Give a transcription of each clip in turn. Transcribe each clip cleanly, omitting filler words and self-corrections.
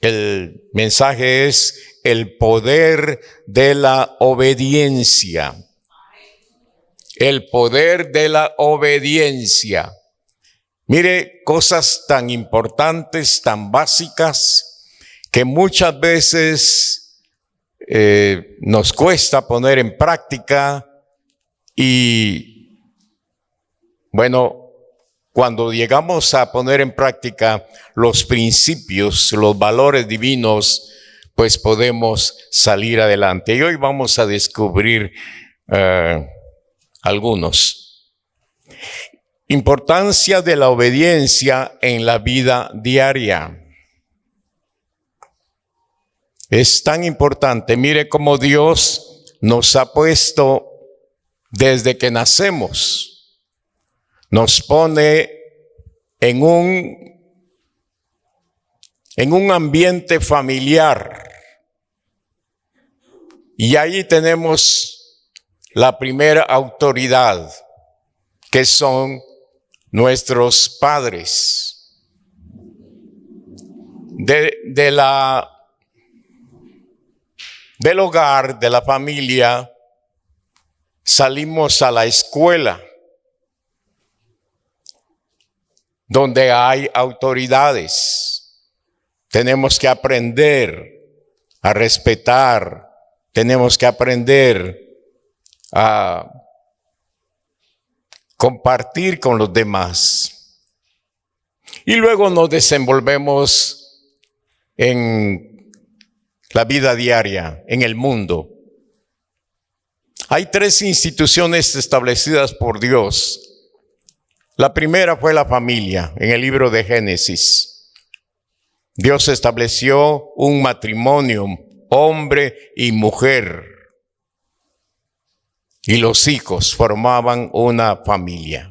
El mensaje es el poder de la obediencia. El poder de la obediencia. Mire, cosas tan importantes, tan básicas, que muchas veces nos cuesta poner en práctica y, bueno, cuando llegamos a poner en práctica los principios, los valores divinos, pues podemos salir adelante. Y hoy vamos a descubrir algunos. Importancia de la obediencia en la vida diaria. Es tan importante. Mire cómo Dios nos ha puesto desde que nacemos. Nos pone en un ambiente familiar. Y ahí tenemos la primera autoridad, que son nuestros padres. Del hogar, de la familia, salimos a la escuela, donde hay autoridades. Tenemos que aprender a respetar, tenemos que aprender a compartir con los demás. Y luego nos desenvolvemos en la vida diaria, en el mundo. Hay 3 instituciones establecidas por Dios. La primera fue la familia, en el libro de Génesis. Dios estableció un matrimonio, hombre y mujer. Y los hijos formaban una familia.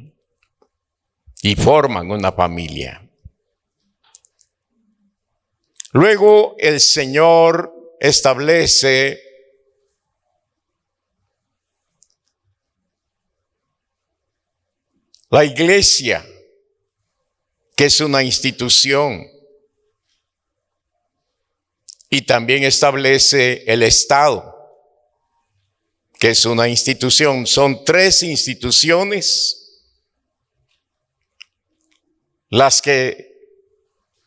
Y forman una familia. Luego el Señor establece la iglesia, que es una institución, y también establece el Estado, que es una institución. Son 3 instituciones las que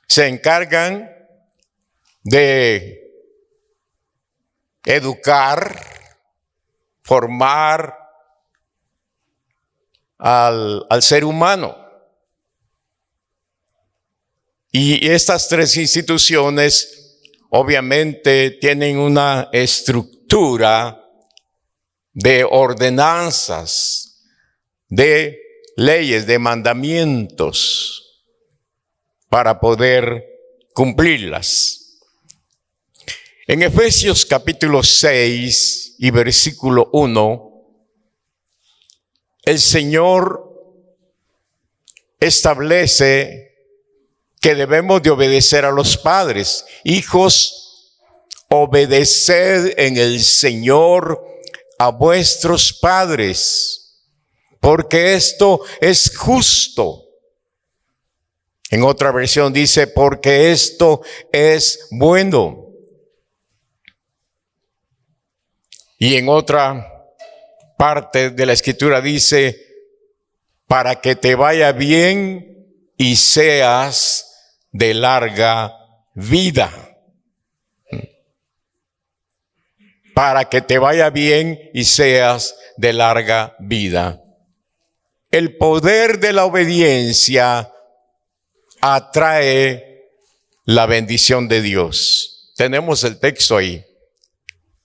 se encargan de educar, formar al ser humano. Y estas 3 instituciones obviamente tienen una estructura de ordenanzas, de leyes, de mandamientos para poder cumplirlas. En Efesios capítulo 6 y versículo 1, el Señor establece que debemos de obedecer a los padres. Hijos, obedeced en el Señor a vuestros padres, porque esto es justo. En otra versión dice, porque esto es bueno. Y en otra parte de la Escritura dice, para que te vaya bien y seas de larga vida. Para que te vaya bien y seas de larga vida. El poder de la obediencia atrae la bendición de Dios. Tenemos el texto ahí.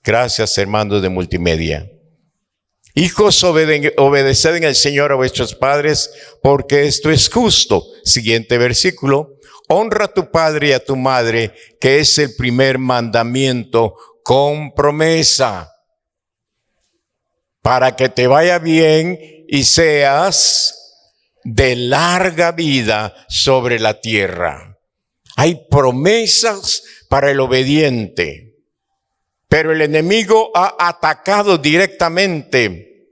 Gracias, hermanos de multimedia. Hijos, obedeced en el Señor a vuestros padres, porque esto es justo. Siguiente versículo. Honra a tu padre y a tu madre, que es el primer mandamiento con promesa, para que te vaya bien y seas de larga vida sobre la tierra. Hay promesas para el obediente. Pero el enemigo ha atacado directamente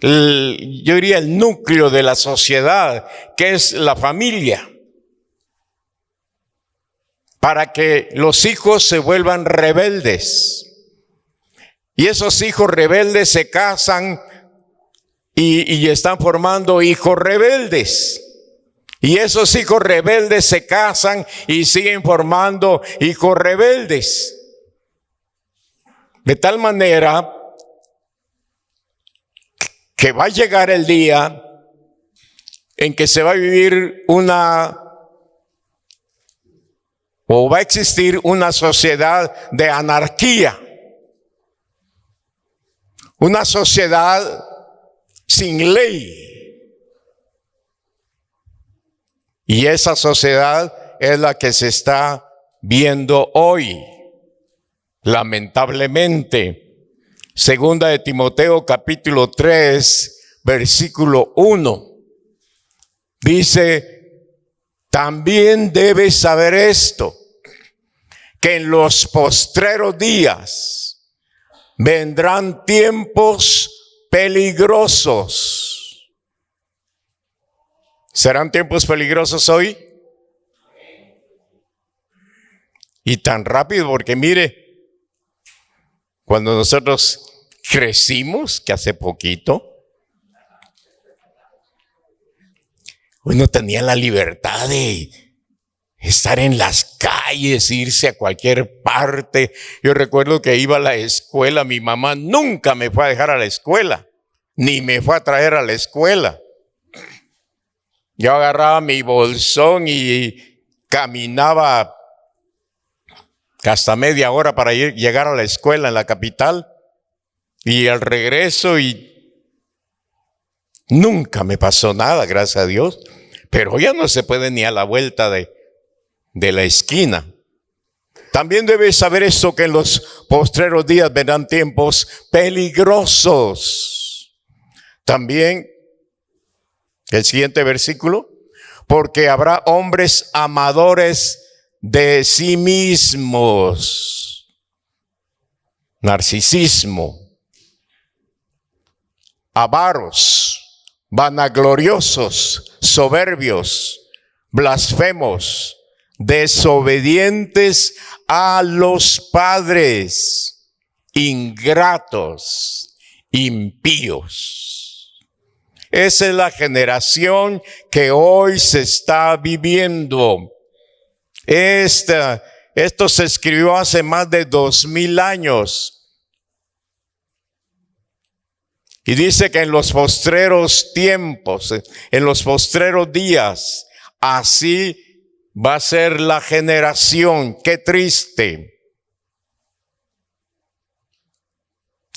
yo diría el núcleo de la sociedad, que es la familia, para que los hijos se vuelvan rebeldes. Y esos hijos rebeldes se casan y están formando hijos rebeldes. Y esos hijos rebeldes se casan y siguen formando hijos rebeldes. De tal manera que va a llegar el día en que se va a vivir va a existir una sociedad de anarquía. Una sociedad sin ley. Y esa sociedad es la que se está viendo hoy, lamentablemente. Segunda de Timoteo capítulo 3, versículo 1. Dice, también debes saber esto, que en los postreros días vendrán tiempos peligrosos. ¿Serán tiempos peligrosos hoy? Y tan rápido, porque mire, cuando nosotros crecimos, que hace poquito, uno tenía la libertad de estar en las calles, irse a cualquier parte. Yo recuerdo que iba a la escuela, mi mamá nunca me fue a dejar a la escuela, ni me fue a traer a la escuela. Yo agarraba mi bolsón y caminaba hasta media hora para llegar a la escuela en la capital, y al regreso, y nunca me pasó nada, gracias a Dios. Pero ya no se puede ni a la vuelta de la esquina. También debes saber esto, que en los postreros días vendrán tiempos peligrosos. También el siguiente versículo, porque habrá hombres amadores de sí mismos, narcisismo, avaros, vanagloriosos, soberbios, blasfemos, desobedientes a los padres, ingratos, impíos. Esa es la generación que hoy se está viviendo. Esto se escribió hace más de 2000 años. Y dice que en los postreros tiempos, en los postreros días, así va a ser la generación. Qué triste.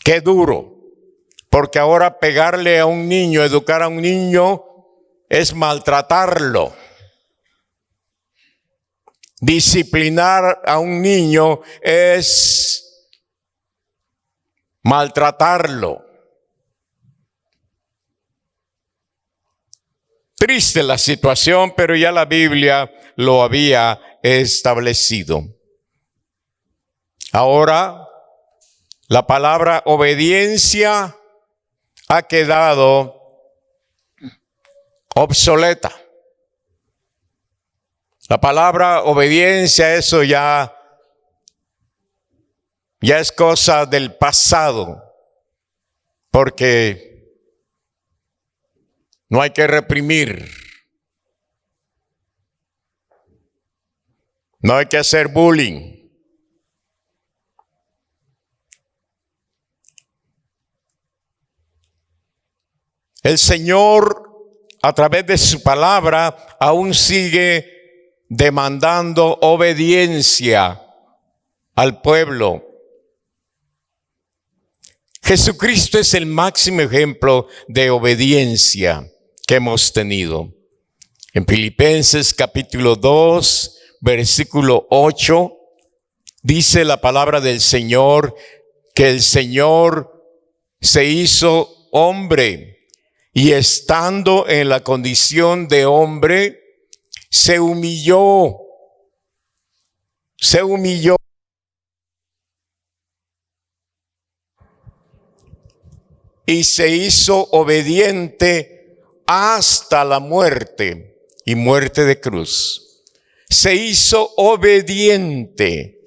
Qué duro. Porque ahora pegarle a un niño, educar a un niño, es maltratarlo. Disciplinar a un niño es maltratarlo. Triste la situación, pero ya la Biblia lo había establecido. Ahora, la palabra obediencia ha quedado obsoleta. La palabra obediencia, eso ya es cosa del pasado, porque no hay que reprimir, no hay que hacer bullying. El Señor, a través de su palabra, aún sigue demandando obediencia al pueblo. Jesucristo es el máximo ejemplo de obediencia que hemos tenido. En Filipenses capítulo 2, versículo 8, dice la palabra del Señor que el Señor se hizo hombre. Y estando en la condición de hombre, se humilló. y se hizo obediente hasta la muerte y muerte de cruz. Se hizo obediente,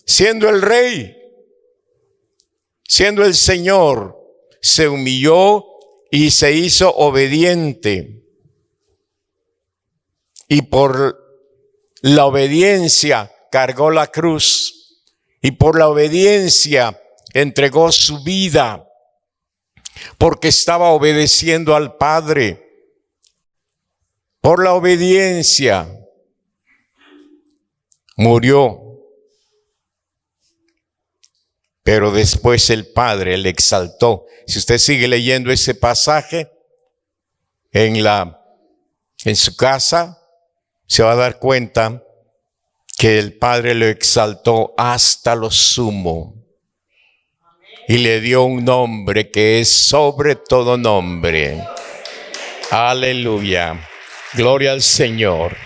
siendo el rey, siendo el Señor, se humilló y se hizo obediente. Y por la obediencia cargó la cruz, y por la obediencia entregó su vida, porque estaba obedeciendo al Padre. Por la obediencia murió. Pero después el Padre le exaltó. Si usted sigue leyendo ese pasaje en su casa, se va a dar cuenta que el Padre lo exaltó hasta lo sumo. Y le dio un nombre que es sobre todo nombre. Aleluya. Gloria al Señor.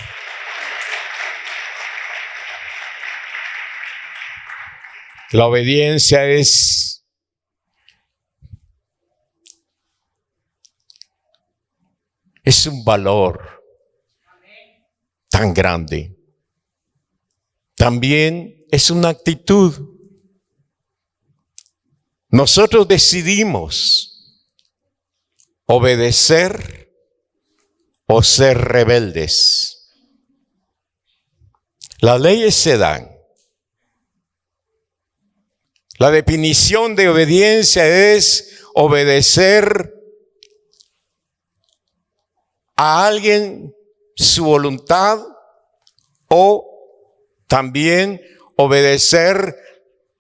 La obediencia es un valor tan grande. También es una actitud. Nosotros decidimos obedecer o ser rebeldes. Las leyes se dan. La definición de obediencia es obedecer a alguien su voluntad, o también obedecer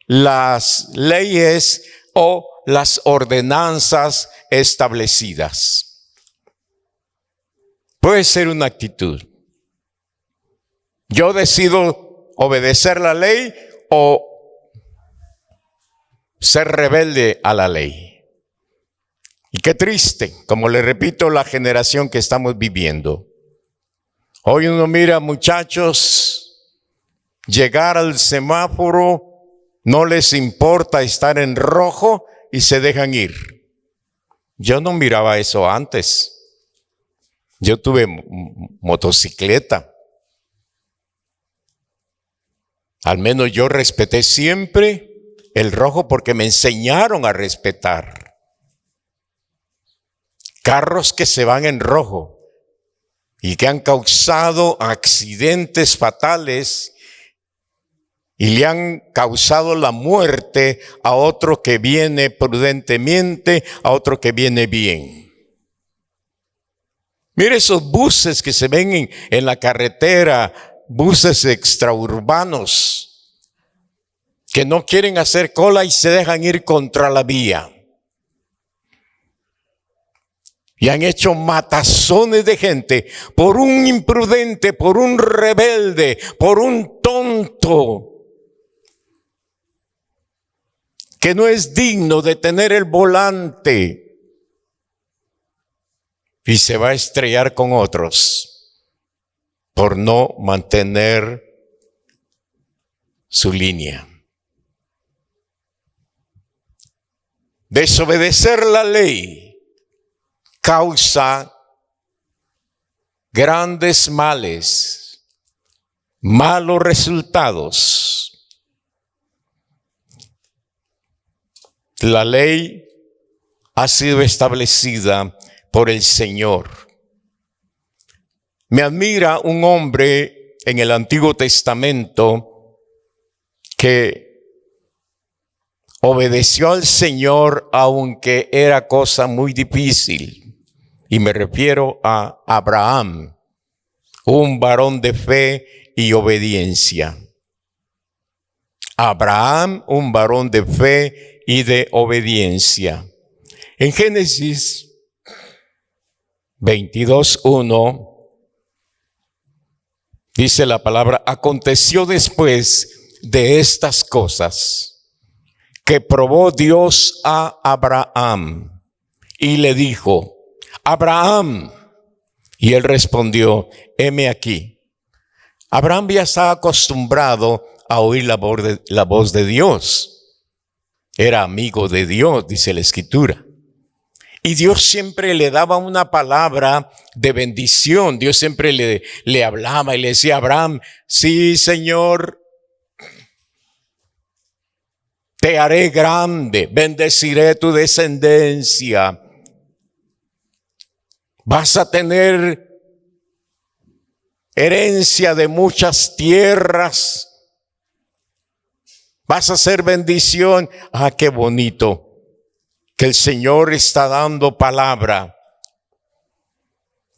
las leyes o las ordenanzas establecidas. Puede ser una actitud. Yo decido obedecer la ley o ser rebelde a la ley. Y qué triste, como le repito, la generación que estamos viviendo. Hoy uno mira muchachos llegar al semáforo, no les importa estar en rojo y se dejan ir. Yo no miraba eso antes. Yo tuve motocicleta. Al menos yo respeté siempre el rojo porque me enseñaron a respetar. Carros que se van en rojo y que han causado accidentes fatales y le han causado la muerte a otro que viene prudentemente, a otro que viene bien. Mire esos buses que se ven en la carretera, buses extraurbanos, que no quieren hacer cola y se dejan ir contra la vía. Y han hecho matazones de gente por un imprudente, por un rebelde, por un tonto que no es digno de tener el volante y se va a estrellar con otros por no mantener su línea. Desobedecer la ley causa grandes males, malos resultados. La ley ha sido establecida por el Señor. Me admira un hombre en el Antiguo Testamento que obedeció al Señor aunque era cosa muy difícil. Y me refiero a Abraham, un varón de fe y obediencia. Abraham, un varón de fe y de obediencia. En Génesis 22:1 dice la palabra: aconteció después de estas cosas que probó Dios a Abraham y le dijo: Abraham. Y él respondió: heme aquí. Abraham ya estaba acostumbrado a oír la voz de Dios. Era amigo de Dios, dice la Escritura. Y Dios siempre le daba una palabra de bendición. Dios siempre le hablaba y le decía a Abraham, sí, Señor, te haré grande, bendeciré tu descendencia. Vas a tener herencia de muchas tierras. Vas a ser bendición. Ah, qué bonito que el Señor está dando palabra,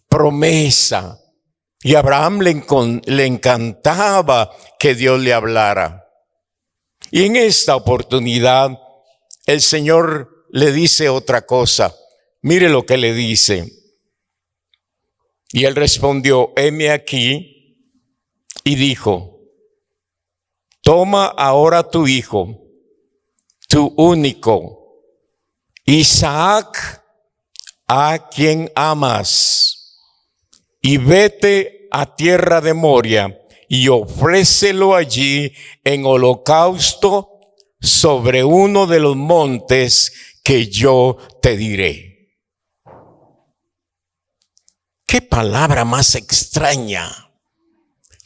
promesa. Y a Abraham le encantaba que Dios le hablara. Y en esta oportunidad el Señor le dice otra cosa. Mire lo que le dice. Y él respondió, heme aquí, y dijo, toma ahora tu hijo, tu único, Isaac, a quien amas, y vete a tierra de Moria, y ofrécelo allí en holocausto sobre uno de los montes que yo te diré. ¡Qué palabra más extraña!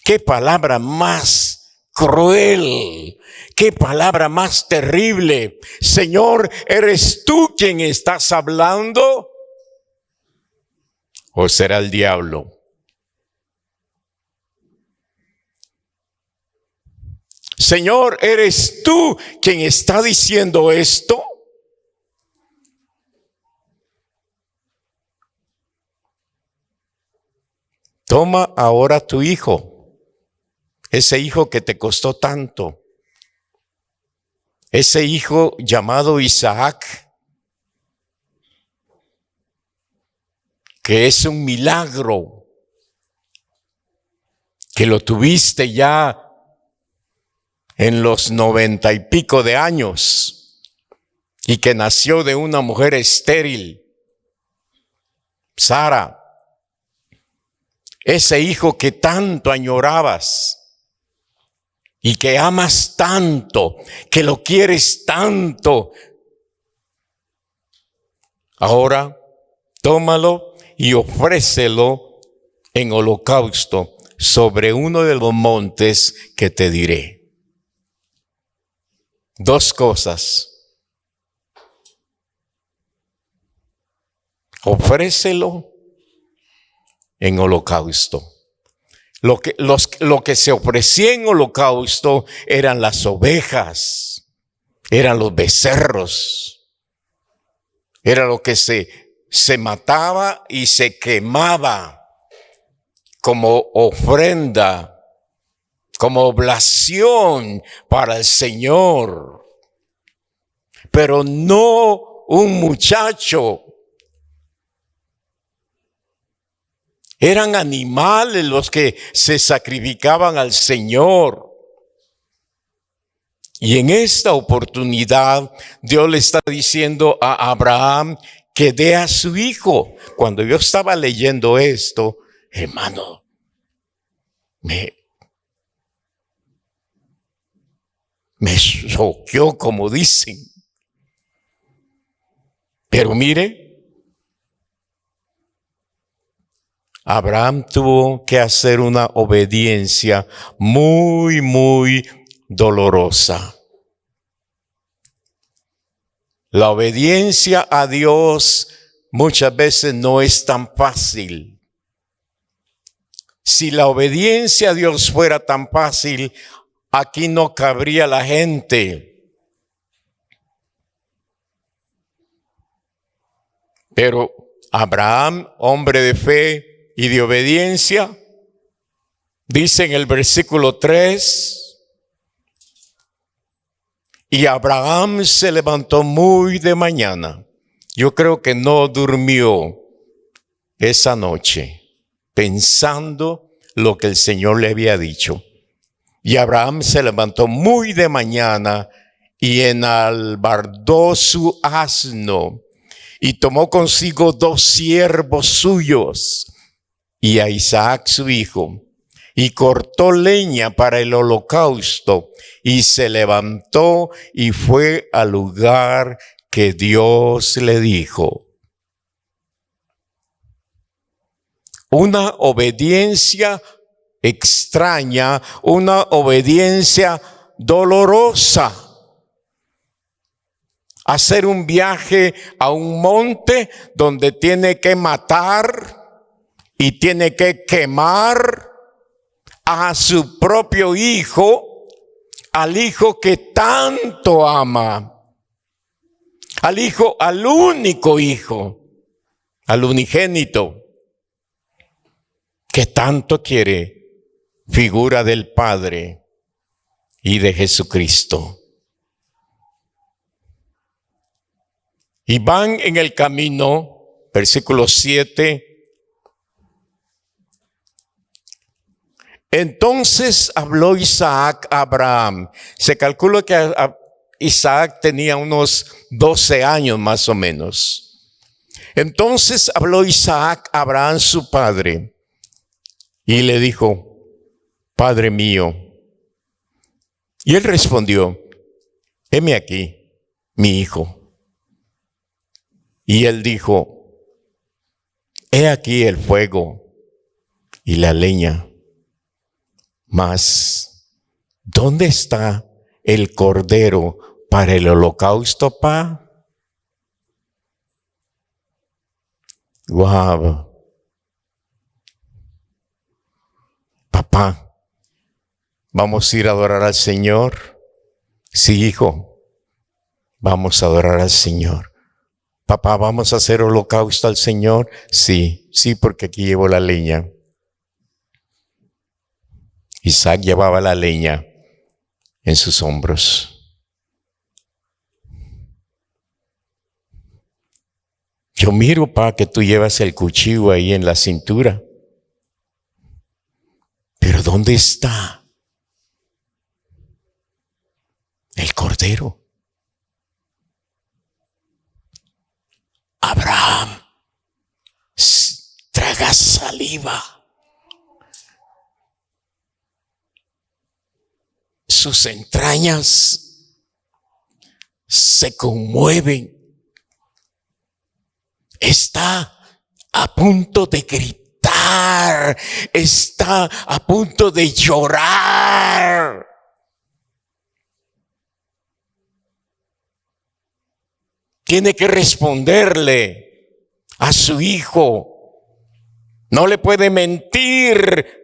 ¡Qué palabra más cruel! ¡Qué palabra más terrible! Señor, ¿eres tú quien estás hablando? ¿O será el diablo? Señor, ¿eres tú quien está diciendo esto? Toma ahora tu hijo, ese hijo que te costó tanto, ese hijo llamado Isaac, que es un milagro, que lo tuviste ya en los 90 y pico de años y que nació de una mujer estéril, Sara. Ese hijo que tanto añorabas y que amas tanto, que lo quieres tanto. Ahora, tómalo y ofrécelo en holocausto sobre uno de los montes que te diré. Dos cosas. Ofrécelo en holocausto. Lo que se ofrecía en holocausto eran las ovejas, eran los becerros, era lo que se mataba y se quemaba como ofrenda, como oblación para el Señor. Pero no un muchacho. Eran animales los que se sacrificaban al Señor. Y en esta oportunidad Dios le está diciendo a Abraham que dé a su hijo. Cuando yo estaba leyendo esto, hermano, me choqueó, como dicen. Pero mire, Abraham tuvo que hacer una obediencia muy, muy dolorosa. La obediencia a Dios muchas veces no es tan fácil. Si la obediencia a Dios fuera tan fácil, aquí no cabría la gente. Pero Abraham, hombre de fe y de obediencia, dice en el versículo 3, y Abraham se levantó muy de mañana. Yo creo que no durmió esa noche pensando lo que el Señor le había dicho. Y Abraham se levantó muy de mañana y enalbardó su asno y tomó consigo 2 siervos suyos y a Isaac su hijo, y cortó leña para el holocausto, y se levantó y fue al lugar que Dios le dijo. una obediencia extraña, una obediencia dolorosa. Hacer un viaje a un monte donde tiene que matar y tiene que quemar a su propio hijo, al hijo que tanto ama, al único hijo, al unigénito que tanto quiere, figura del Padre y de Jesucristo. Y van en el camino, versículo 7. Entonces habló Isaac a Abraham. Se calcula que Isaac tenía unos 12 años más o menos. Entonces habló Isaac a Abraham su padre y le dijo: Padre mío. Y él respondió: heme aquí, mi hijo. Y él dijo: he aquí el fuego y la leña, mas ¿dónde está el cordero para el holocausto, pa? Wow. Papá, ¿vamos a ir a adorar al Señor? Sí, hijo, vamos a adorar al Señor. Papá, ¿vamos a hacer holocausto al Señor? Sí, porque aquí llevo la leña. Isaac llevaba la leña en sus hombros. Yo miro, pa, que tú llevas el cuchillo ahí en la cintura. Pero ¿dónde está el cordero? Abraham traga saliva. Sus entrañas se conmueven. Está a punto de gritar. Está a punto de llorar. Tiene que responderle a su hijo. No le puede mentir.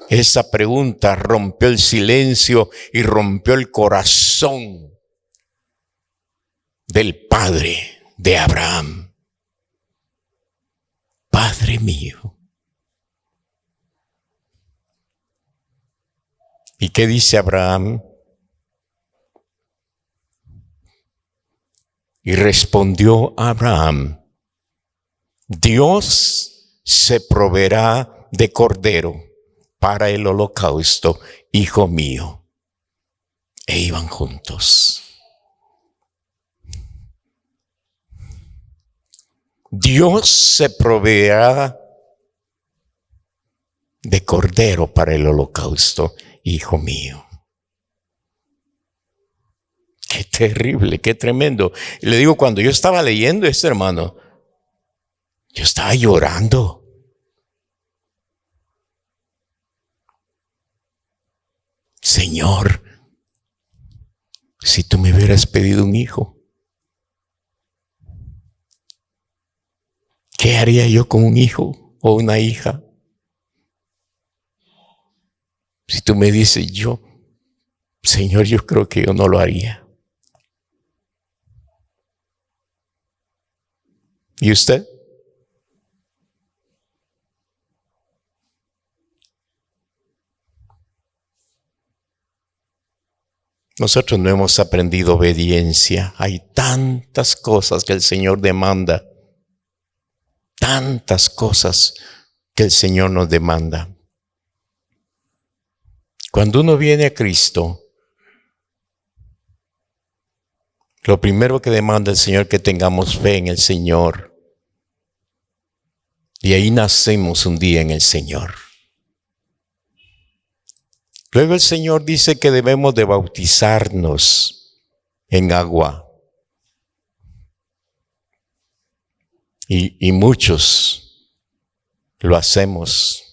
Esa pregunta rompió el silencio y rompió el corazón del padre de Abraham. Padre mío. ¿Y qué dice Abraham? Y respondió Abraham: Dios se proveerá de cordero para el holocausto, hijo mío. E iban juntos. Dios se proveerá de cordero para el holocausto, hijo mío. Qué terrible, qué tremendo. Y le digo, cuando yo estaba leyendo esto, hermano, yo estaba llorando. Señor, si tú me hubieras pedido un hijo, ¿qué haría yo con un hijo o una hija? Si tú me dices Señor, yo creo que yo no lo haría. ¿Y usted? Nosotros no hemos aprendido obediencia. Hay tantas cosas que el Señor demanda. Tantas cosas que el Señor nos demanda. Cuando uno viene a Cristo, lo primero que demanda el Señor es que tengamos fe en el Señor. Y ahí nacemos un día en el Señor. Luego el Señor dice que debemos de bautizarnos en agua. Y muchos lo hacemos,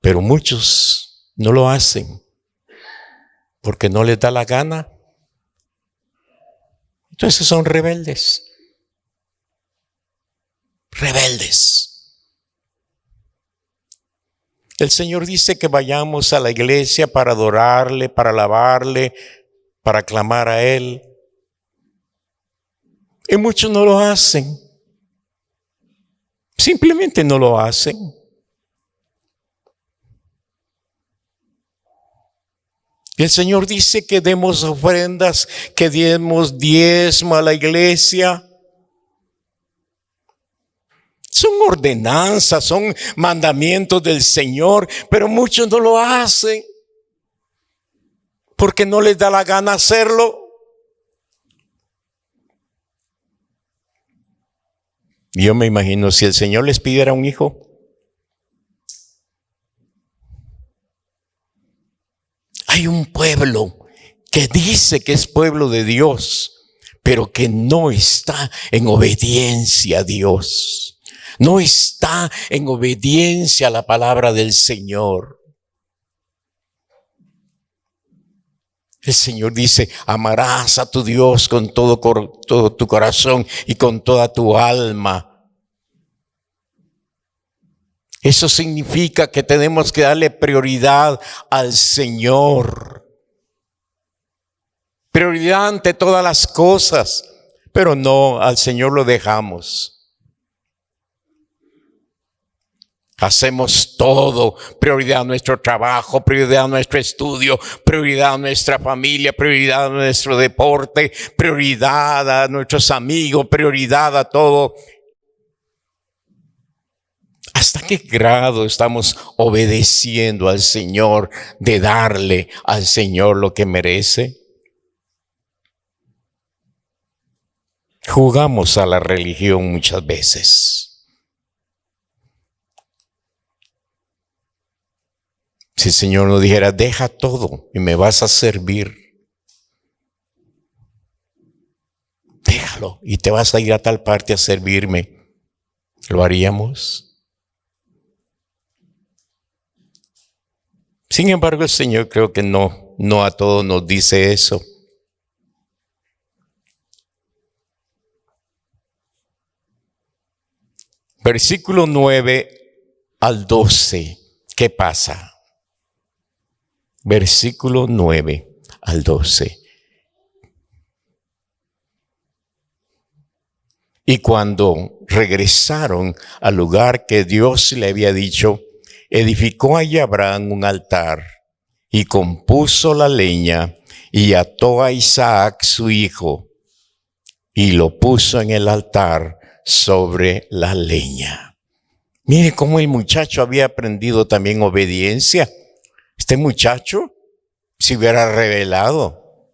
pero muchos no lo hacen porque no les da la gana. Entonces son rebeldes. Rebeldes. El Señor dice que vayamos a la iglesia para adorarle, para alabarle, para clamar a Él. Y muchos no lo hacen. Simplemente no lo hacen. Y el Señor dice que demos ofrendas, que demos diezmo a la iglesia. Son ordenanzas, son mandamientos del Señor, pero muchos no lo hacen porque no les da la gana hacerlo. Yo me imagino si el Señor les pidiera un hijo, hay un pueblo que dice que es pueblo de Dios, pero que no está en obediencia a Dios. No está en obediencia a la palabra del Señor. El Señor dice, amarás a tu Dios con todo tu corazón y con toda tu alma. Eso significa que tenemos que darle prioridad al Señor. Prioridad ante todas las cosas, pero no, al Señor lo dejamos. Hacemos todo, prioridad a nuestro trabajo, prioridad a nuestro estudio, prioridad a nuestra familia, prioridad a nuestro deporte, prioridad a nuestros amigos, prioridad a todo. ¿Hasta qué grado estamos obedeciendo al Señor de darle al Señor lo que merece? Jugamos a la religión muchas veces. Si el Señor nos dijera, deja todo y me vas a servir, déjalo y te vas a ir a tal parte a servirme, ¿lo haríamos? Sin embargo, el Señor creo que no a todos nos dice eso. Versículo 9 al 12, ¿qué pasa? Versículo 9 al 12. Y cuando regresaron al lugar que Dios le había dicho, edificó allí Abraham un altar y compuso la leña y ató a Isaac su hijo y lo puso en el altar sobre la leña. Mire cómo el muchacho había aprendido también obediencia. Este muchacho se hubiera revelado.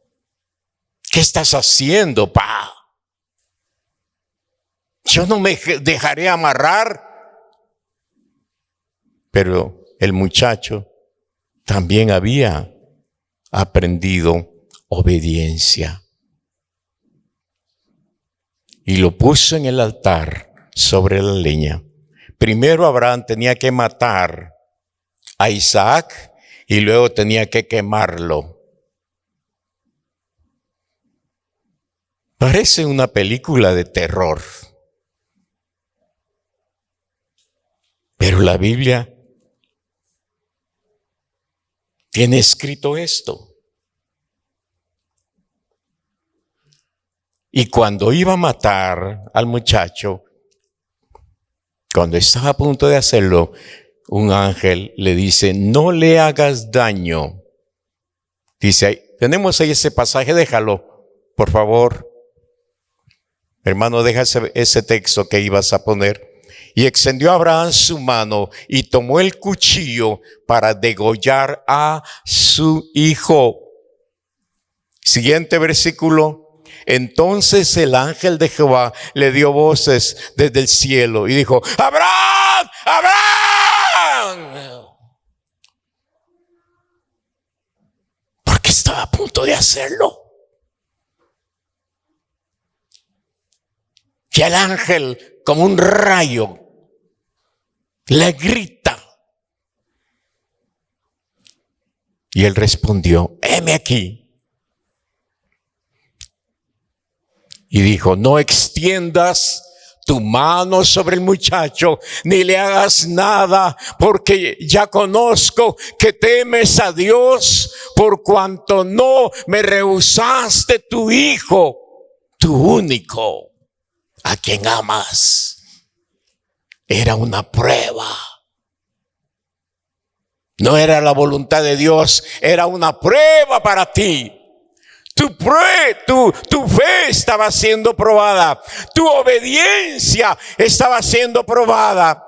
¿Qué estás haciendo, pa? Yo no me dejaré amarrar. Pero el muchacho también había aprendido obediencia. Y lo puso en el altar sobre la leña. Primero Abraham tenía que matar a Isaac y luego tenía que quemarlo. Parece una película de terror. Pero la Biblia tiene escrito esto. Y cuando iba a matar al muchacho, cuando estaba a punto de hacerlo, un ángel le dice, no le hagas daño. Dice, tenemos ahí ese pasaje, déjalo, por favor. Hermano, deja ese texto que ibas a poner. Y extendió Abraham su mano y tomó el cuchillo para degollar a su hijo. Siguiente versículo. Entonces el ángel de Jehová le dio voces desde el cielo y dijo, ¡Abraham! ¡Abraham! Porque estaba a punto de hacerlo. que el ángel, como un rayo, le grita. Y él respondió: heme aquí. Y dijo: no extiendas tu mano sobre el muchacho, ni le hagas nada, porque ya conozco que temes a Dios, por cuanto no me rehusaste tu hijo, tu único, a quien amas. Era una prueba. No era la voluntad de Dios, era una prueba para ti. Tu fe estaba siendo probada. Tu obediencia estaba siendo probada.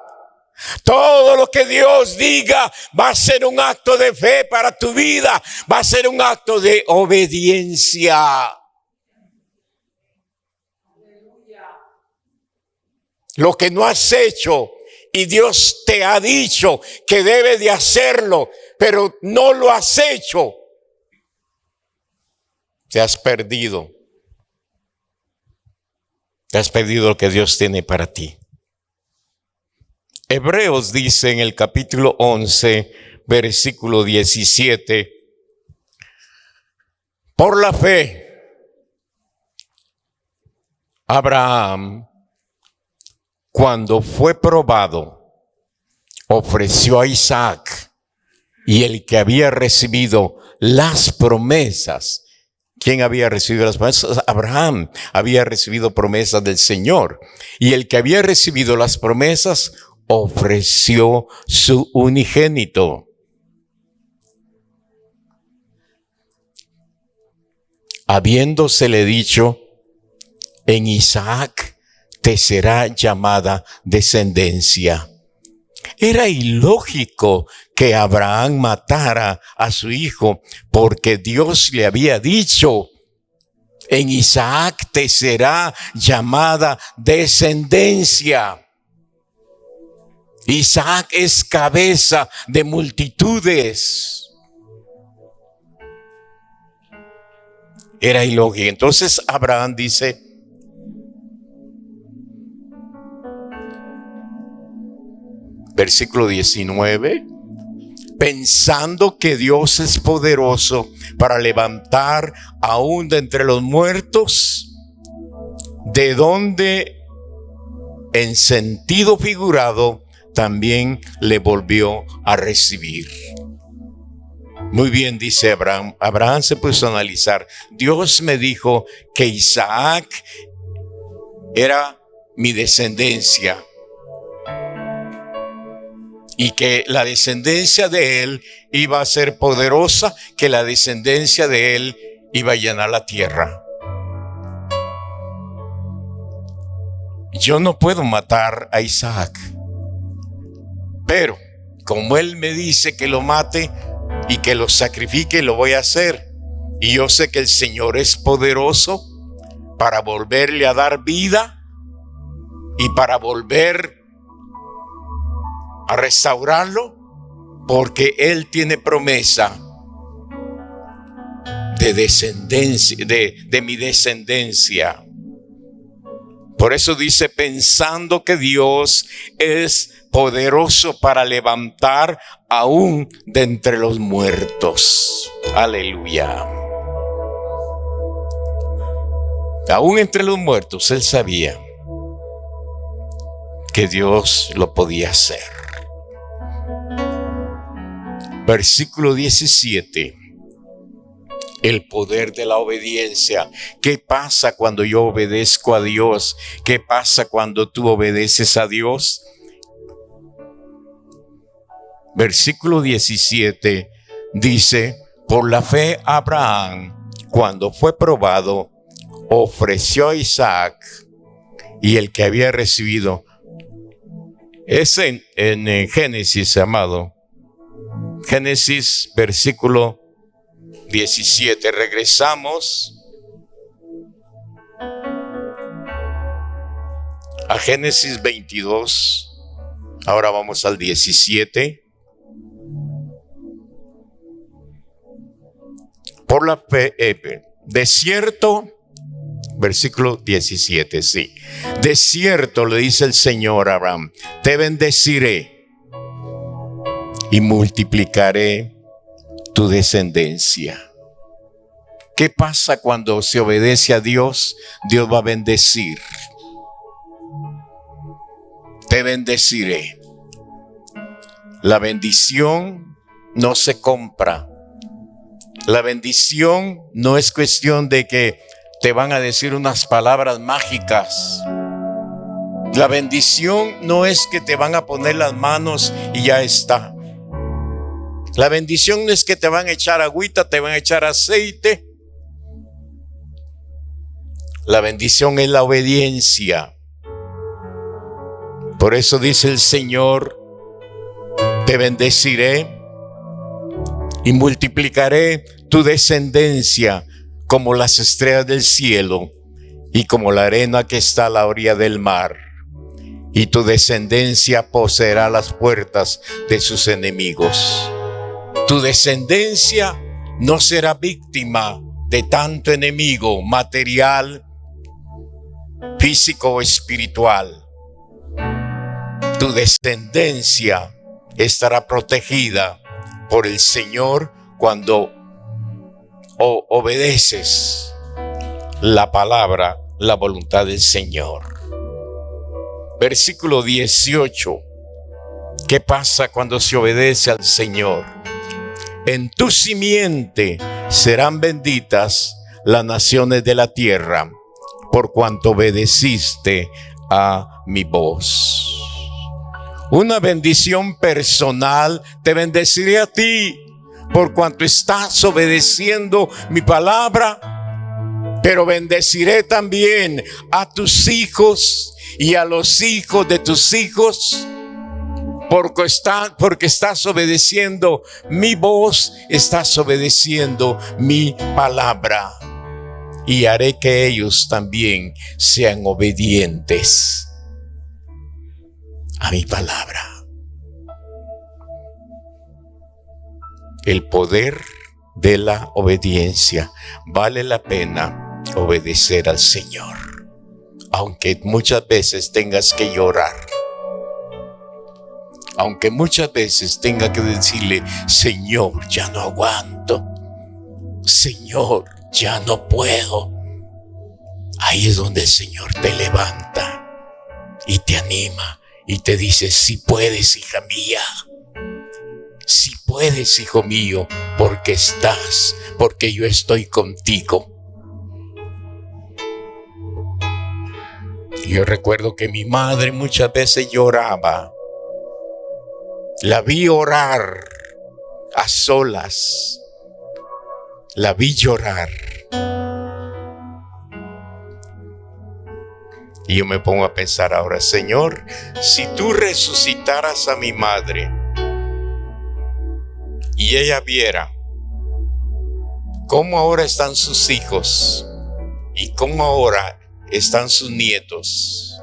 Todo lo que Dios diga va a ser un acto de fe para tu vida. Va a ser un acto de obediencia. Lo que no has hecho y Dios te ha dicho que debes de hacerlo, pero no lo has hecho, te has perdido. Te has perdido lo que Dios tiene para ti. Hebreos dice en el capítulo 11, versículo 17. Por la fe, Abraham, cuando fue probado, ofreció a Isaac, y el que había recibido las promesas. ¿Quién había recibido las promesas? Abraham había recibido promesas del Señor. Y el que había recibido las promesas ofreció su unigénito. Habiéndosele dicho: en Isaac te será llamada descendencia. Era ilógico que Abraham matara a su hijo, porque Dios le había dicho: en Isaac te será llamada descendencia. Isaac es cabeza de multitudes. Era ilógico. Entonces Abraham dice: versículo 19, pensando que Dios es poderoso para levantar aún de entre los muertos, de donde en sentido figurado también le volvió a recibir. Muy bien, dice Abraham. Abraham se puso a analizar. Dios me dijo que Isaac era mi descendencia, y que la descendencia de él iba a ser poderosa, que la descendencia de él iba a llenar la tierra. Yo no puedo matar a Isaac, pero como él me dice que lo mate y que lo sacrifique, lo voy a hacer. Y yo sé que el Señor es poderoso para volverle a dar vida y para volver a restaurarlo, porque Él tiene promesa de descendencia, de mi descendencia. Por eso dice: pensando que Dios es poderoso para levantar aún de entre los muertos. Aleluya. Aún entre los muertos Él sabía que Dios lo podía hacer. Versículo 17. El poder de la obediencia. ¿Qué pasa cuando yo obedezco a Dios? ¿Qué pasa cuando tú obedeces a Dios? Versículo 17 dice: por la fe Abraham, cuando fue probado, ofreció a Isaac, y el que había recibido. Es en Génesis, amado. Génesis, versículo 17. Regresamos a Génesis 22. Ahora vamos al 17. Por la fe, de cierto, Versículo 17, sí. De cierto, le dice el Señor a Abraham, te bendeciré y multiplicaré tu descendencia. ¿Qué pasa cuando se obedece a Dios? Dios va a bendecir. Te bendeciré. La bendición no se compra. La bendición no es cuestión de que te van a decir unas palabras mágicas. La bendición no es que te van a poner las manos y ya está. La bendición no es que te van a echar agüita, te van a echar aceite. La bendición es la obediencia. Por eso dice el Señor, te bendeciré y multiplicaré tu descendencia como las estrellas del cielo y como la arena que está a la orilla del mar. Y tu descendencia poseerá las puertas de sus enemigos. Tu descendencia no será víctima de tanto enemigo material, físico o espiritual. Tu descendencia estará protegida por el Señor cuando obedeces la palabra, la voluntad del Señor. Versículo 18. ¿Qué pasa cuando se obedece al Señor? En tu simiente serán benditas las naciones de la tierra, por cuanto obedeciste a mi voz. Una bendición personal, te bendeciré a ti, por cuanto estás obedeciendo mi palabra, pero bendeciré también a tus hijos y a los hijos de tus hijos, porque estás obedeciendo mi voz, estás obedeciendo mi palabra, y haré que ellos también sean obedientes a mi palabra. El poder de la obediencia. Vale la pena obedecer al Señor, aunque muchas veces tengas que llorar, aunque muchas veces tenga que decirle, Señor, ya no aguanto, Señor, ya no puedo. Ahí es donde el Señor te levanta y te anima y te dice, si puedes, hija mía, si puedes, hijo mío, porque yo estoy contigo. Yo recuerdo que mi madre muchas veces lloraba. La vi orar a solas. La vi llorar. Y yo me pongo a pensar ahora, Señor, si tú resucitaras a mi madre y ella viera cómo ahora están sus hijos y cómo ahora están sus nietos,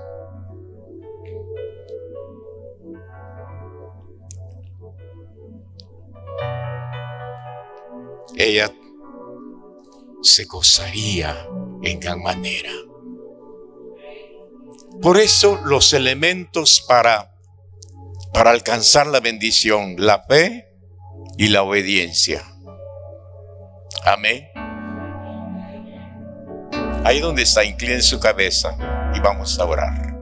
ella se gozaría en gran manera. Por eso los elementos para alcanzar la bendición, la fe y la obediencia. Amén. Ahí donde está, inclinen su cabeza y vamos a orar.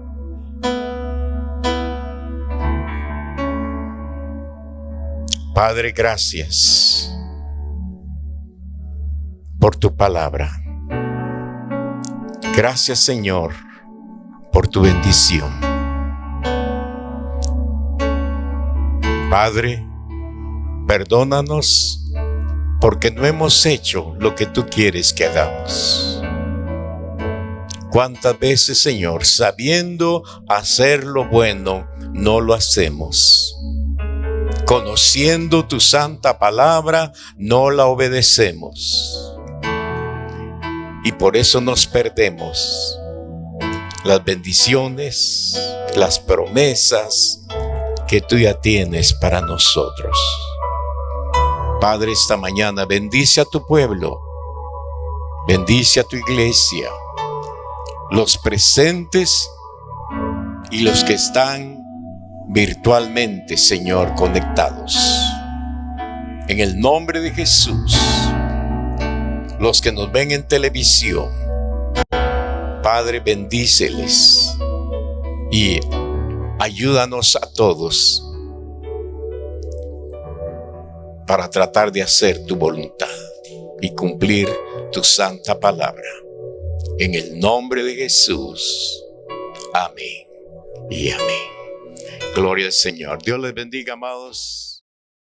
Padre, gracias por tu palabra. Gracias, Señor, por tu bendición. Padre, perdónanos porque no hemos hecho lo que tú quieres que hagamos. ¿Cuántas veces, Señor, sabiendo hacer lo bueno, no lo hacemos? Conociendo tu santa palabra, no la obedecemos. Y por eso nos perdemos las bendiciones, las promesas que tú ya tienes para nosotros. Padre, esta mañana bendice a tu pueblo, bendice a tu iglesia, los presentes y los que están virtualmente, Señor, conectados. En el nombre de Jesús, los que nos ven en televisión, Padre, bendíceles y ayúdanos a todos para tratar de hacer tu voluntad y cumplir tu santa palabra. En el nombre de Jesús. Amén y amén. Gloria al Señor. Dios les bendiga, amados.